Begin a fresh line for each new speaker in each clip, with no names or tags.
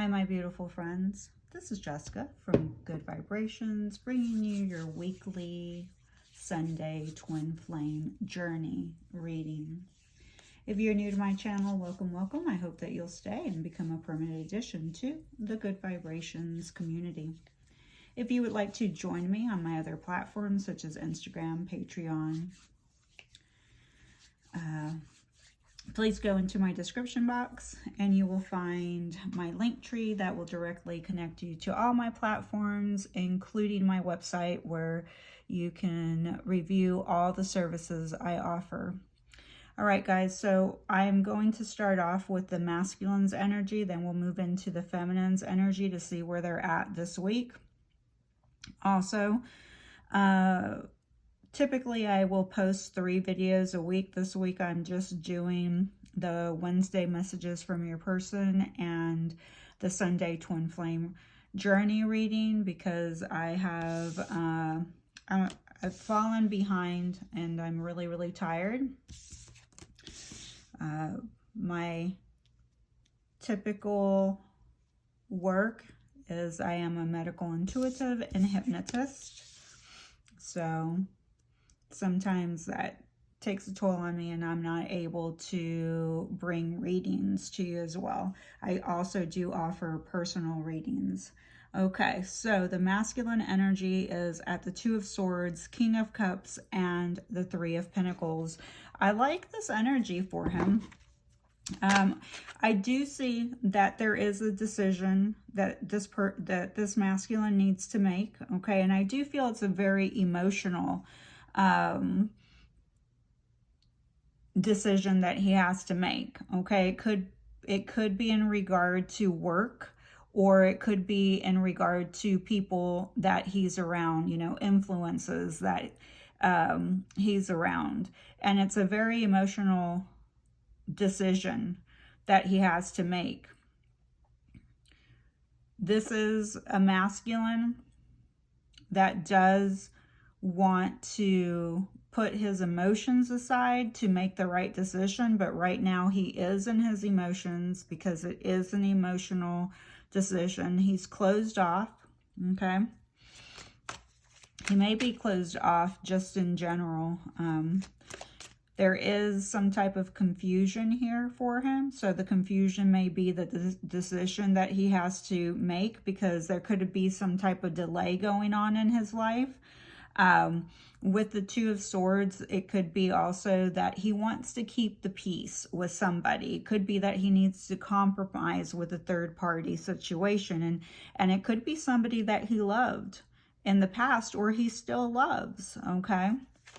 Hi, my beautiful friends. This is Jessica from Good Vibrations, bringing you your weekly Sunday Twin Flame Journey reading. If you're new to my channel, welcome, welcome. I hope that you'll stay and become a permanent addition to the Good Vibrations community. If you would like to join me on my other platforms, such as Instagram, Patreon, please go into my description box and you will find my link tree that will directly connect you to all my platforms, including my website where you can review all the services I offer. All right, guys, so I'm going to start off with the masculine's energy, then we'll move into the feminine's energy to see where they're at this week. Also, typically, I will post 3 videos a week. This week, I'm just doing the Wednesday messages from your person and the Sunday Twin Flame Journey reading because I have I've fallen behind and I'm really, really tired. My typical work is I am a medical intuitive and hypnotist. So sometimes that takes a toll on me and I'm not able to bring readings to you as well. I also do offer personal readings. Okay, so the masculine energy is at the 2 of Swords, King of Cups, and the 3 of Pentacles. I like this energy for him. I do see that there is a decision that this masculine needs to make, okay? And I do feel it's a very emotional decision that he has to make, okay? It could be in regard to work, or it could be in regard to people that he's around, you know, influences that he's around. And it's a very emotional decision that he has to make. This is a masculine that does want to put his emotions aside to make the right decision, but right now he is in his emotions because it is an emotional decision. He's closed off, okay? He may be closed off just in general. There is some type of confusion here for him. So the confusion may be that the decision that he has to make because there could be some type of delay going on in his life. With the 2 of Swords, it could be also that he wants to keep the peace with somebody. It could be that he needs to compromise with a third-party situation. And it could be somebody that he loved in the past or he still loves, okay?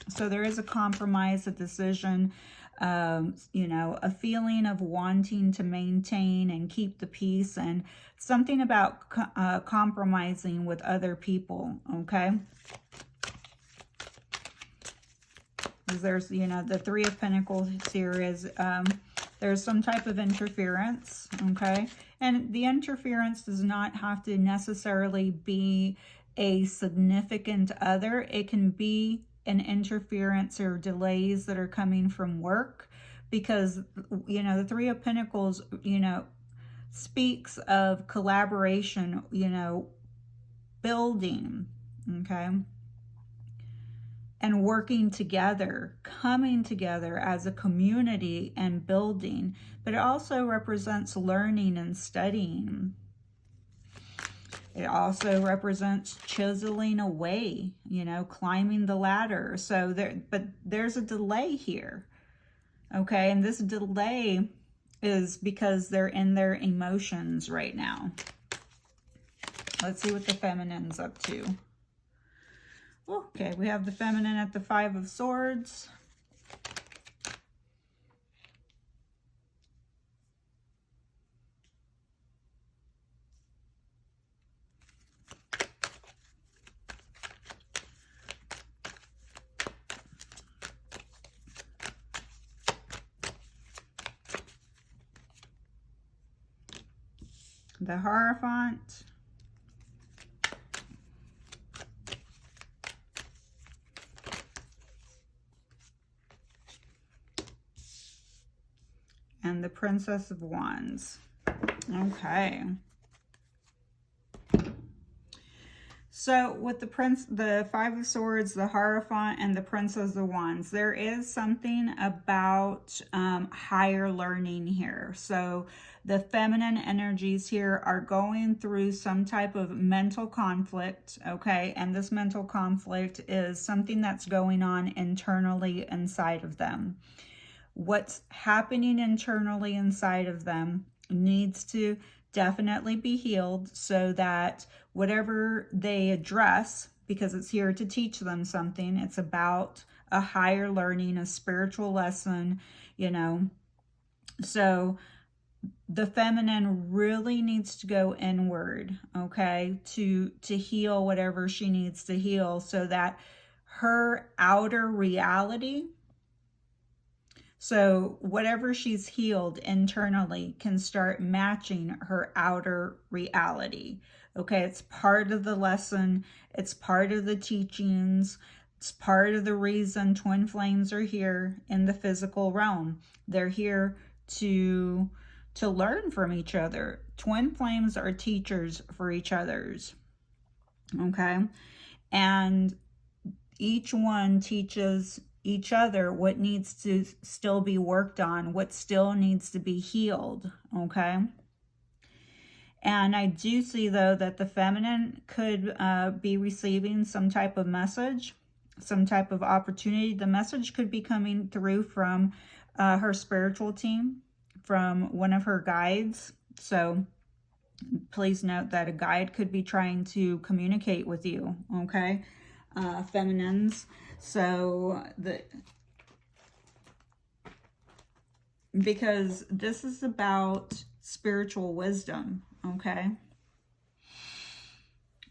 So there is a compromise, a decision, you know, a feeling of wanting to maintain and keep the peace and something about compromising with other people, okay? Because there's, you know, the 3 of Pentacles here is there's some type of interference, okay? And the interference does not have to necessarily be a significant other. It can be an interference or delays that are coming from work because, you know, the 3 of Pentacles, you know, speaks of collaboration, you know, building, okay? And working together, coming together as a community and building. But it also represents learning and studying. It also represents chiseling away, you know, climbing the ladder. So there's a delay here, okay? And this delay is because they're in their emotions right now. Let's see what the feminine's up to. Okay, we have the feminine at the 5 of Swords. The Hierophant. And the Princess of Wands. Okay. So with the Five of Swords, the Hierophant, and the Princess of Wands, there is something about higher learning here. So the feminine energies here are going through some type of mental conflict, okay? And this mental conflict is something that's going on internally inside of them. What's happening internally inside of them needs to definitely be healed so that whatever they address, because it's here to teach them something, it's about a higher learning, a spiritual lesson, so the feminine really needs to go inward, okay, to heal whatever she needs to heal so that her outer reality, so whatever she's healed internally can start matching her outer reality. Okay, it's part of the lesson. It's part of the teachings. It's part of the reason twin flames are here in the physical realm. They're here to learn from each other. Twin flames are teachers for each other's. Okay, and each one teaches each other what needs to still be worked on, what still needs to be healed, okay? And I do see, though, that the feminine could be receiving some type of message, some type of opportunity. The message could be coming through from her spiritual team, from one of her guides. So please note that a guide could be trying to communicate with you, okay? Feminines. So because this is about spiritual wisdom, okay?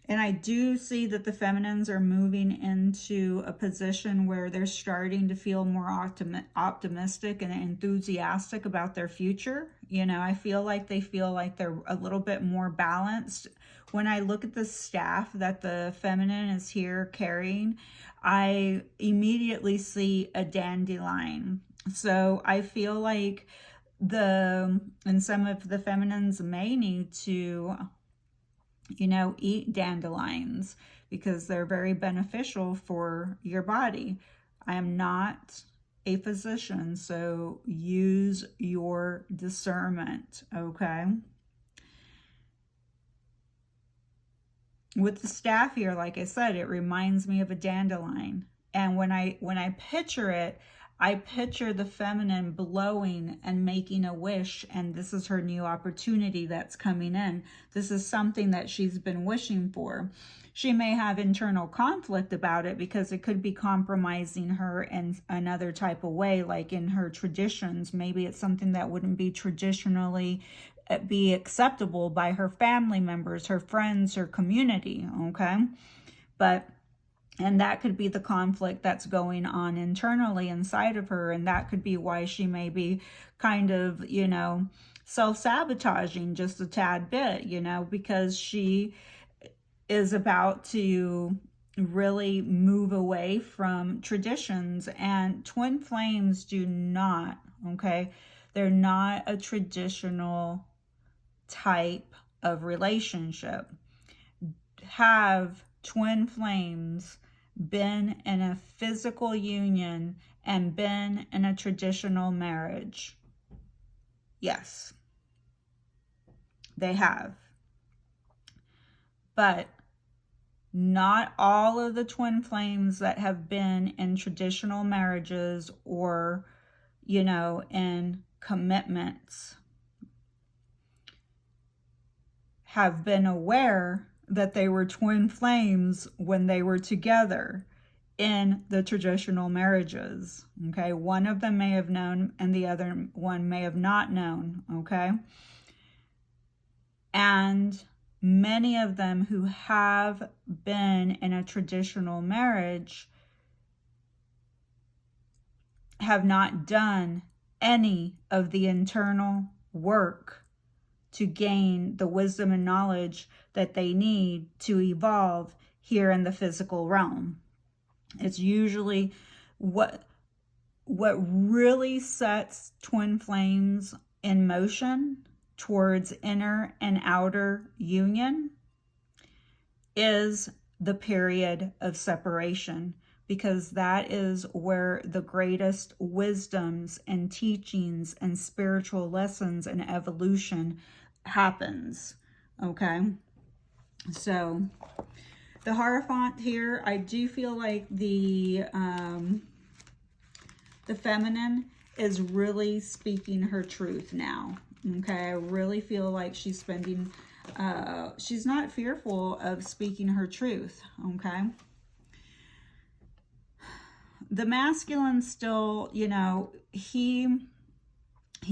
And I do see that the feminines are moving into a position where they're starting to feel more optimistic and enthusiastic about their future. I feel like they're a little bit more balanced. When I look at the staff that the feminine is here carrying, I immediately see a dandelion. So I feel like and some of the feminines may need to eat dandelions because they're very beneficial for your body. I am not a physician, so use your discernment, okay? With the staff here, like I said, it reminds me of a dandelion. And when I picture it, I picture the feminine blowing and making a wish, and this is her new opportunity that's coming in. This is something that she's been wishing for. She may have internal conflict about it because it could be compromising her in another type of way, like in her traditions. Maybe it's something that wouldn't be traditionally be acceptable by her family members, her friends, her community, okay? And that could be the conflict that's going on internally inside of her. And that could be why she may be kind of, self-sabotaging just a tad bit, because she is about to really move away from traditions. And twin flames do not, okay? They're not a traditional type of relationship. Have twin flames been in a physical union and been in a traditional marriage? Yes, they have. But not all of the twin flames that have been in traditional marriages or, in commitments have been aware that they were twin flames when they were together in the traditional marriages, okay? One of them may have known and the other one may have not known, okay? And many of them who have been in a traditional marriage have not done any of the internal work to gain the wisdom and knowledge that they need to evolve here in the physical realm. It's usually what really sets twin flames in motion towards inner and outer union is the period of separation, because that is where the greatest wisdoms and teachings and spiritual lessons and evolution happens. Okay, so the Hierophant here, I do feel like the feminine is really speaking her truth now. Okay, I really feel like she's spending, she's not fearful of speaking her truth. Okay. The masculine still, you know, he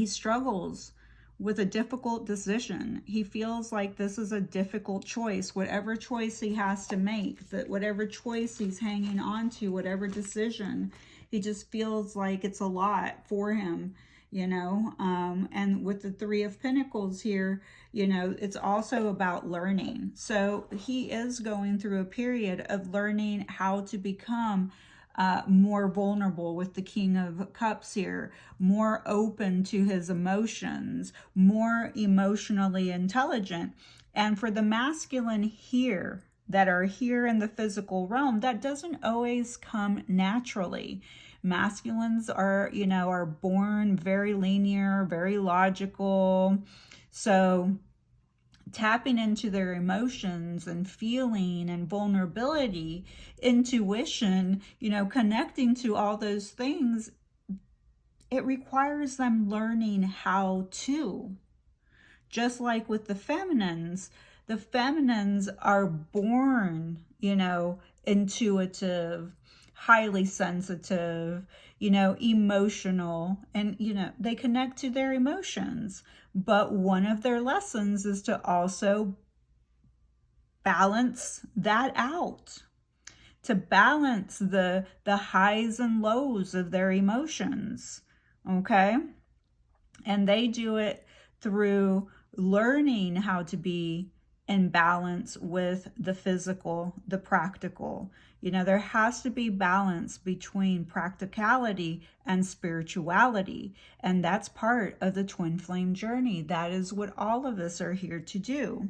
struggles with a difficult decision. He feels like this is a difficult choice. Whatever choice he has to make, that whatever choice he's hanging on to, whatever decision, he just feels like it's a lot for him, you know. And with the Three of Pentacles here, you know, it's also about learning. So he is going through a period of learning how to become more vulnerable with the King of Cups here, more open to his emotions, more emotionally intelligent. And for the masculine here, that are here in the physical realm, that doesn't always come naturally. Masculines are, you know, are born very linear, very logical. So tapping into their emotions and feeling and vulnerability, intuition, you know, connecting to all those things, it requires them learning how to. Just like with the feminines are born, you know, intuitive, highly sensitive, you know, emotional, and, you know, they connect to their emotions. But one of their lessons is to also balance that out, to balance the highs and lows of their emotions, okay? And they do it through learning how to be in balance with the physical, the practical. You know, there has to be balance between practicality and spirituality. And that's part of the twin flame journey. That is what all of us are here to do.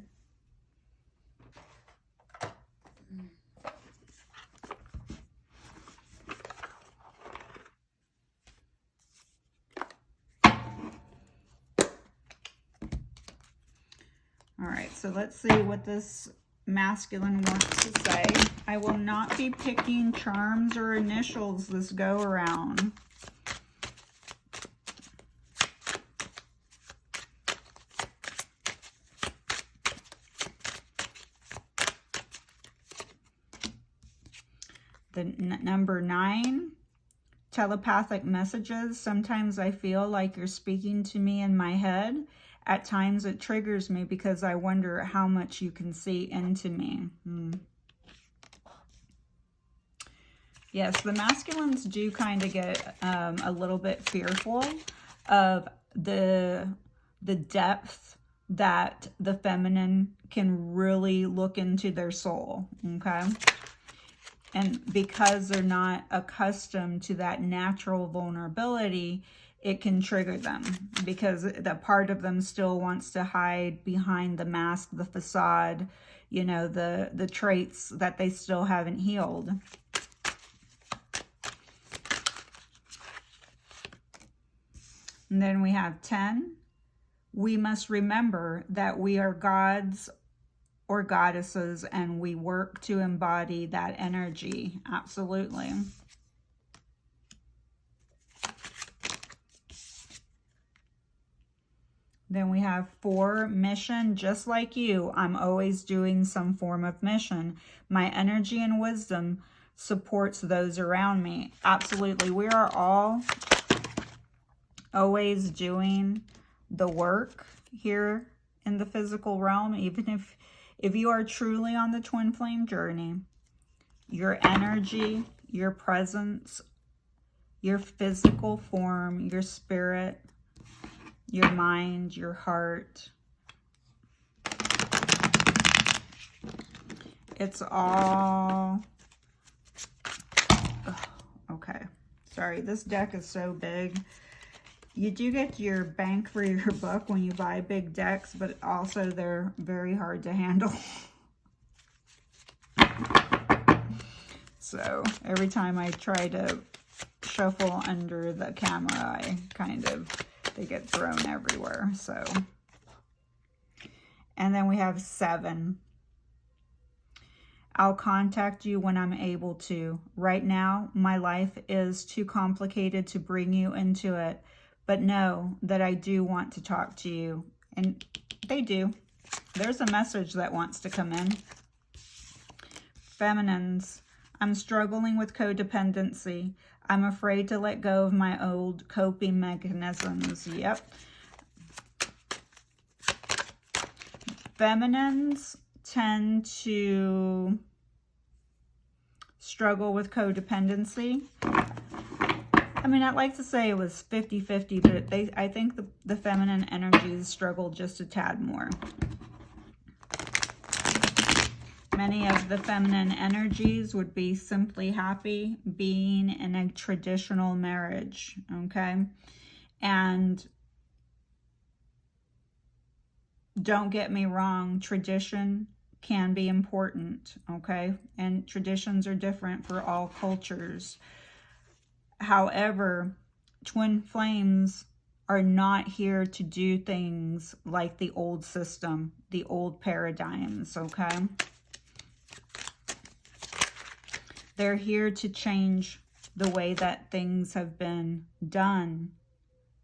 All right, so let's see what this masculine wants to say. I will not be picking charms or initials this go around. The number 9, telepathic messages. Sometimes I feel like you're speaking to me in my head. At times it triggers me because I wonder how much you can see into me. Yes, the masculines do kind of get a little bit fearful of the depth that the feminine can really look into their soul, okay? And because they're not accustomed to that natural vulnerability, it can trigger them because that part of them still wants to hide behind the mask, the facade, you know, the traits that they still haven't healed. And then we have 10. We must remember that we are gods or goddesses and we work to embody that energy. Absolutely. Then we have 4, mission. Just like you, I'm always doing some form of mission. My energy and wisdom supports those around me. Absolutely. We are all always doing the work here in the physical realm. Even if you are truly on the twin flame journey, your energy, your presence, your physical form, your spirit, your mind, your heart, it's all... okay, sorry, this deck is so big. You do get your bang for your buck when you buy big decks, but also they're very hard to handle. So every time I try to shuffle under the camera, they get thrown everywhere. So, and then we have 7. I'll contact you when I'm able to. Right now, my life is too complicated to bring you into it, but know that I do want to talk to you. And they do. There's a message that wants to come in. Feminines, I'm struggling with codependency. I'm afraid to let go of my old coping mechanisms. Yep. Feminines tend to struggle with codependency. I mean, I'd like to say it was 50-50, but I think the feminine energies struggle just a tad more. Many of the feminine energies would be simply happy being in a traditional marriage, okay? And don't get me wrong, tradition can be important, okay? And traditions are different for all cultures. However, twin flames are not here to do things like the old system, the old paradigms, okay? They're here to change the way that things have been done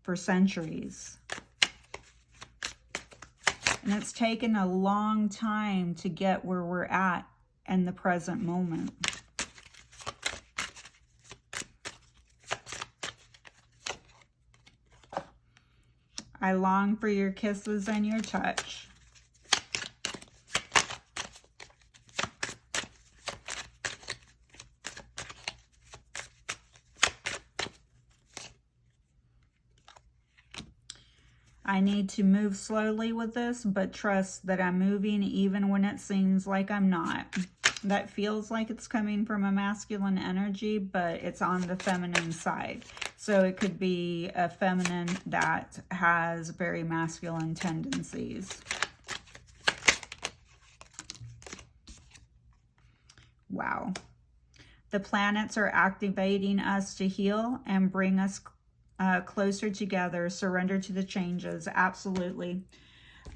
for centuries. And it's taken a long time to get where we're at in the present moment. I long for your kisses and your touch. I need to move slowly with this, but trust that I'm moving even when it seems like I'm not. That feels like it's coming from a masculine energy, but it's on the feminine side. So it could be a feminine that has very masculine tendencies. Wow. The planets are activating us to heal and bring us closer together. Surrender to the changes. Absolutely.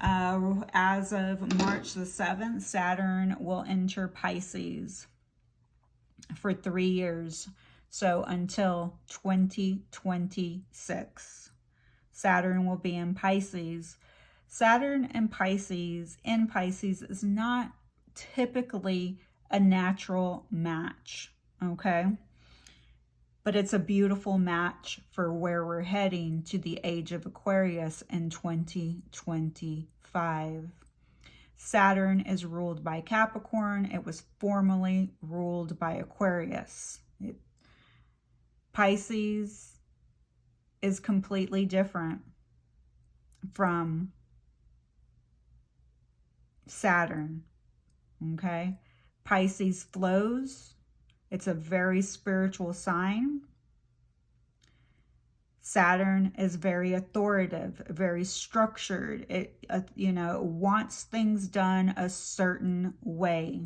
As of March the 7th, Saturn will enter Pisces for 3 years. So until 2026, Saturn will be in Pisces. Saturn and Pisces in Pisces is not typically a natural match, okay? But it's a beautiful match for where we're heading to the age of Aquarius in 2025. Saturn is ruled by Capricorn. It was formerly ruled by Aquarius. Pisces is completely different from Saturn, okay? Pisces flows. It's a very spiritual sign. Saturn is very authoritative, very structured. It, wants things done a certain way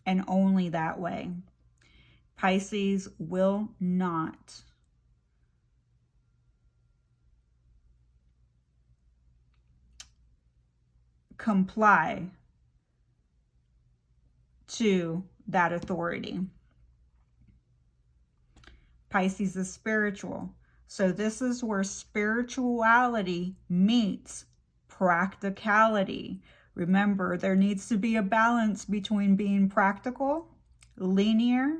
and only that way. Pisces will not comply to that authority. Pisces is spiritual. So this is where spirituality meets practicality. Remember, there needs to be a balance between being practical, linear,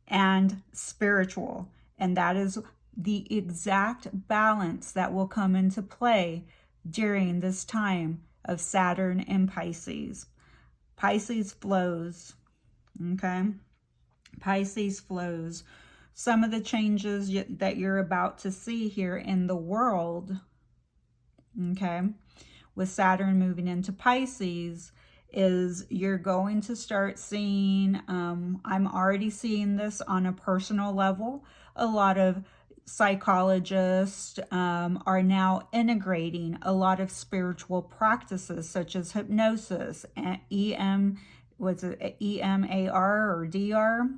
and spiritual. And that is the exact balance that will come into play during this time of Saturn and Pisces. Pisces flows, okay? Pisces flows. Some of the changes that you're about to see here in the world, okay, with Saturn moving into Pisces, is you're going to start seeing, I'm already seeing this on a personal level. A lot of psychologists are now integrating a lot of spiritual practices such as hypnosis, EMAR or DR,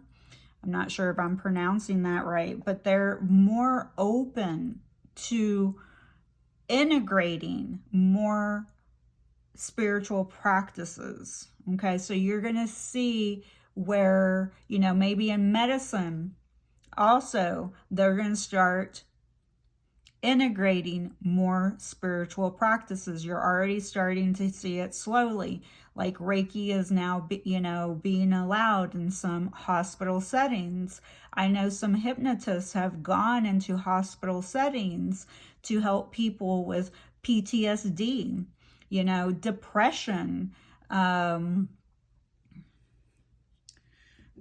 I'm not sure if I'm pronouncing that right, but they're more open to integrating more spiritual practices. Okay, so you're going to see where, you know, maybe in medicine also they're going to start integrating more spiritual practices. You're already starting to see it slowly. Like Reiki is now, you know, being allowed in some hospital settings. I know some hypnotists have gone into hospital settings to help people with PTSD, you know, depression,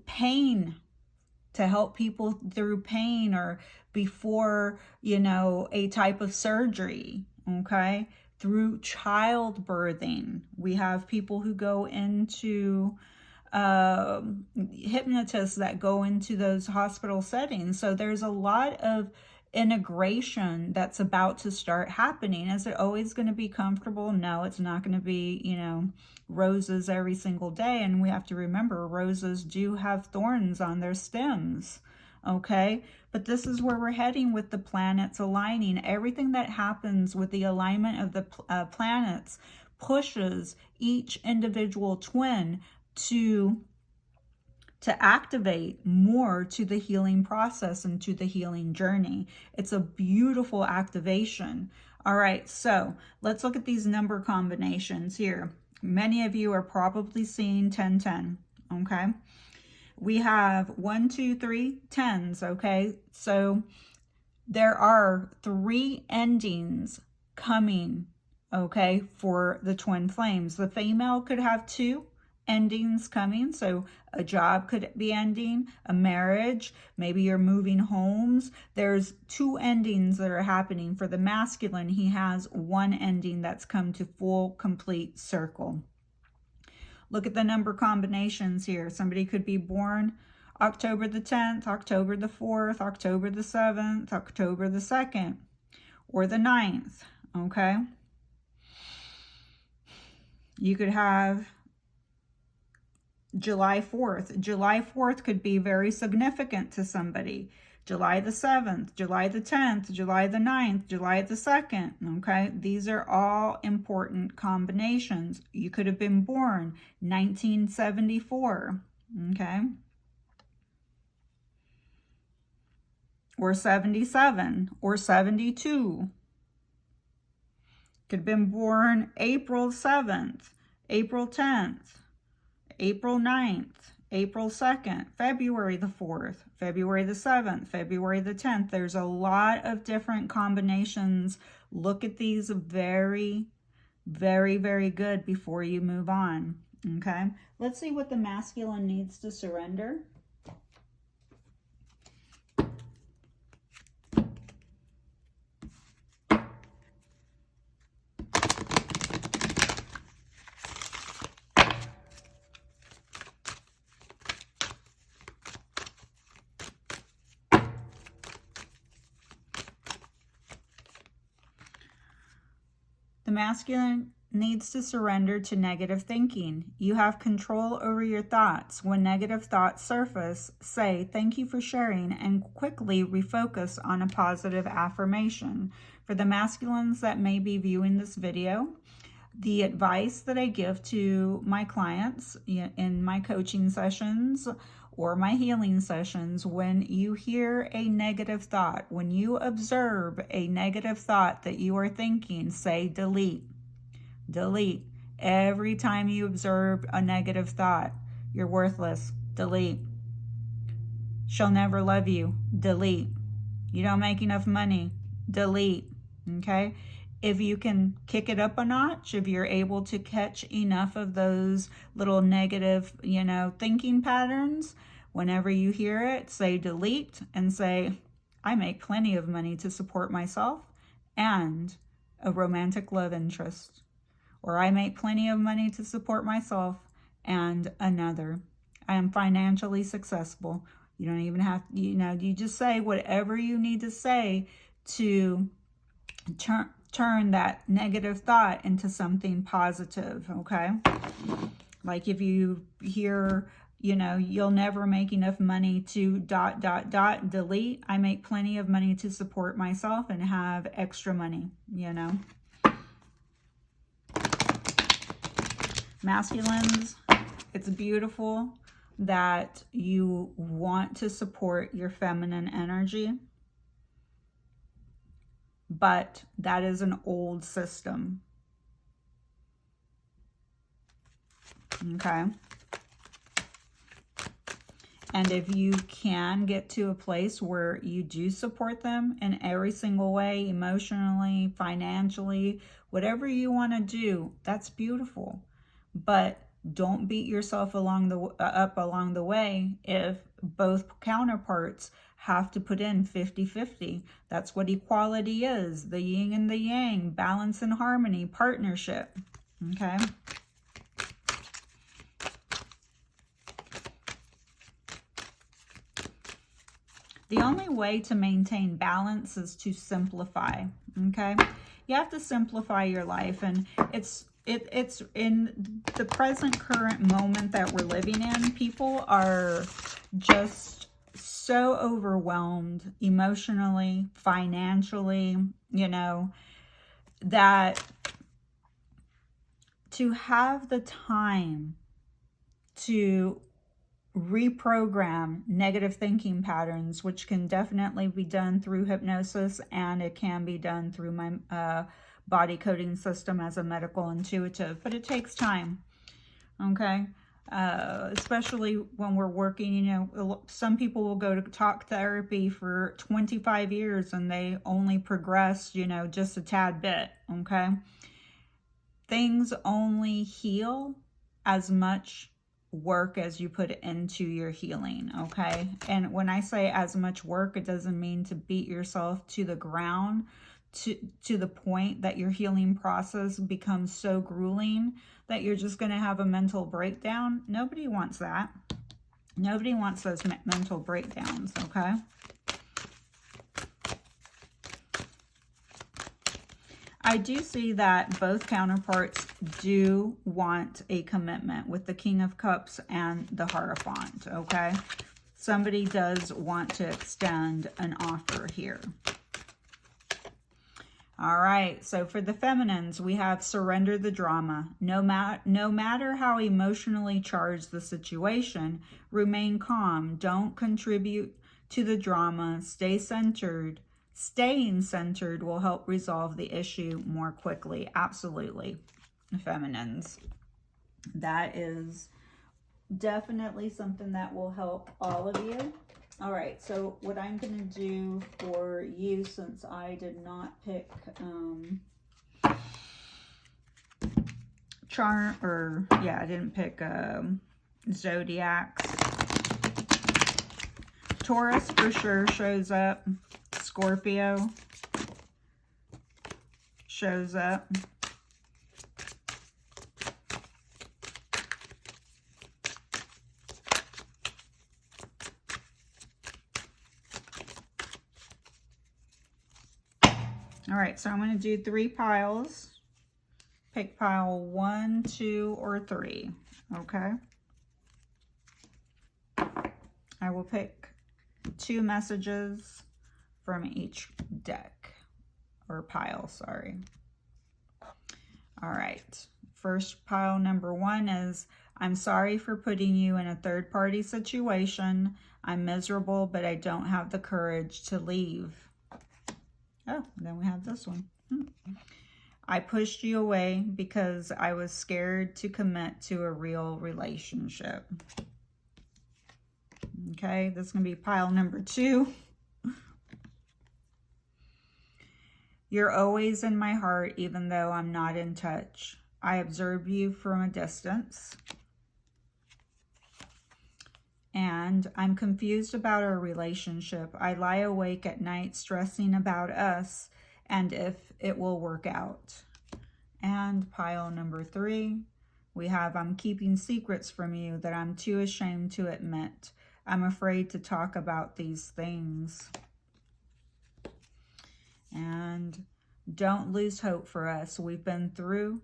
pain, to help people through pain or before, you know, a type of surgery, okay? Through childbirthing. We have people who go into hypnotists that go into those hospital settings. So there's a lot of integration that's about to start happening. Is it always going to be comfortable? No, it's not going to be, you know, roses every single day. And we have to remember, roses do have thorns on their stems, okay? But this is where we're heading with the planets aligning. Everything that happens with the alignment of the planets pushes each individual twin to activate more to the healing process and to the healing journey. It's a beautiful activation. All right, so let's look at these number combinations here. Many of you are probably seeing 1010, okay? We have 1, 2, 3, 10s, okay? So there are 3 endings coming, okay, for the twin flames. The female could have 2 endings coming. So a job could be ending, a marriage, maybe you're moving homes. There's 2 endings that are happening. For the masculine, he has 1 ending that's come to full, complete circle. Look at the number combinations here. Somebody could be born October the 10th, October the 4th, October the 7th, October the 2nd, or the 9th, okay? You could have July 4th. July 4th could be very significant to somebody. July the 7th, July the 10th, July the 9th, July the 2nd, okay? These are all important combinations. You could have been born 1974, okay? Or 77, or 72. Could have been born April 7th, April 10th, April 9th, April 2nd, February the 4th, February the 7th, February the 10th. There's a lot of different combinations. Look at these very, very, very good before you move on, okay? Let's see what the masculine needs to surrender. The masculine needs to surrender to negative thinking. You have control over your thoughts. When negative thoughts surface, say, "Thank you for sharing," and quickly refocus on a positive affirmation. For the masculines that may be viewing this video, the advice that I give to my clients in my coaching sessions or my healing sessions, when you hear a negative thought, when you observe a negative thought that you are thinking, say delete. Delete. Every time you observe a negative thought, you're worthless. Delete. She'll never love you. Delete. You don't make enough money. Delete. Okay? If you can kick it up a notch, if you're able to catch enough of those little negative, thinking patterns, whenever you hear it, say delete and say, "I make plenty of money to support myself and a romantic love interest." Or, "I make plenty of money to support myself and another. I am financially successful." You don't even have, you just say whatever you need to say to turn that negative thought into something positive, okay? Like if you hear, you know, you'll never make enough money to ... delete. I make plenty of money to support myself and have extra money, you know. Masculines, it's beautiful that you want to support your feminine energy, but that is an old system. Okay. And if you can get to a place where you do support them in every single way, emotionally, financially, whatever you want to do, that's beautiful. But don't beat yourself up along the way if both counterparts have to put in 50-50. That's what equality is, the yin and the yang, balance and harmony, partnership. Okay. The only way to maintain balance is to simplify, okay? You have to simplify your life, and it's in the present current moment that we're living in, people are just so overwhelmed emotionally, financially, you know, that to have the time to reprogram negative thinking patterns, which can definitely be done through hypnosis, and it can be done through my body coding system as a medical intuitive, but it takes time. Okay. Especially when we're working, you know, some people will go to talk therapy for 25 years and they only progress, you know, just a tad bit. Okay. Things only heal as much work as you put into your healing, okay? And when I say as much work, it doesn't mean to beat yourself to the ground to the point that your healing process becomes so grueling that you're just going to have a mental breakdown. Nobody wants that. Nobody wants those mental breakdowns, okay? I do see that both counterparts do want a commitment with the King of Cups and the Hierophant, okay? Somebody does want to extend an offer here. All right, so for the feminines, we have surrender the drama. No matter how emotionally charged the situation, remain calm. Don't contribute to the drama. Stay centered. Staying centered will help resolve the issue more quickly. Absolutely, feminines. That is definitely something that will help all of you. All right, so what I'm going to do for you, since I did not pick I didn't pick zodiacs. Taurus for sure shows up. Scorpio shows up. All right, so I'm going to do 3 piles. Pick pile 1, 2, or 3. Okay. I will pick 2 messages from each deck, or pile, sorry. All right. First pile number 1 is, I'm sorry for putting you in a third-party situation. I'm miserable, but I don't have the courage to leave. Oh, then we have this one. I pushed you away because I was scared to commit to a real relationship. Okay, this is going to be pile number 2. You're always in my heart, even though I'm not in touch. I observe you from a distance. And I'm confused about our relationship. I lie awake at night stressing about us and if it will work out. And pile number 3, we have, I'm keeping secrets from you that I'm too ashamed to admit. I'm afraid to talk about these things. And don't lose hope for us. We've been through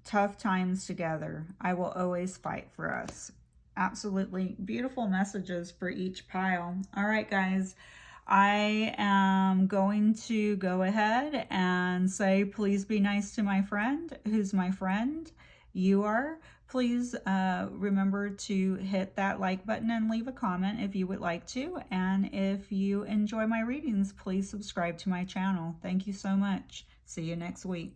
tough times together. I will always fight for us. Absolutely beautiful messages for each pile. All right, guys. I am going to go ahead and say, please be nice to my friend. Who's my friend? You are. Please remember to hit that like button and leave a comment if you would like to. And if you enjoy my readings, please subscribe to my channel. Thank you so much. See you next week.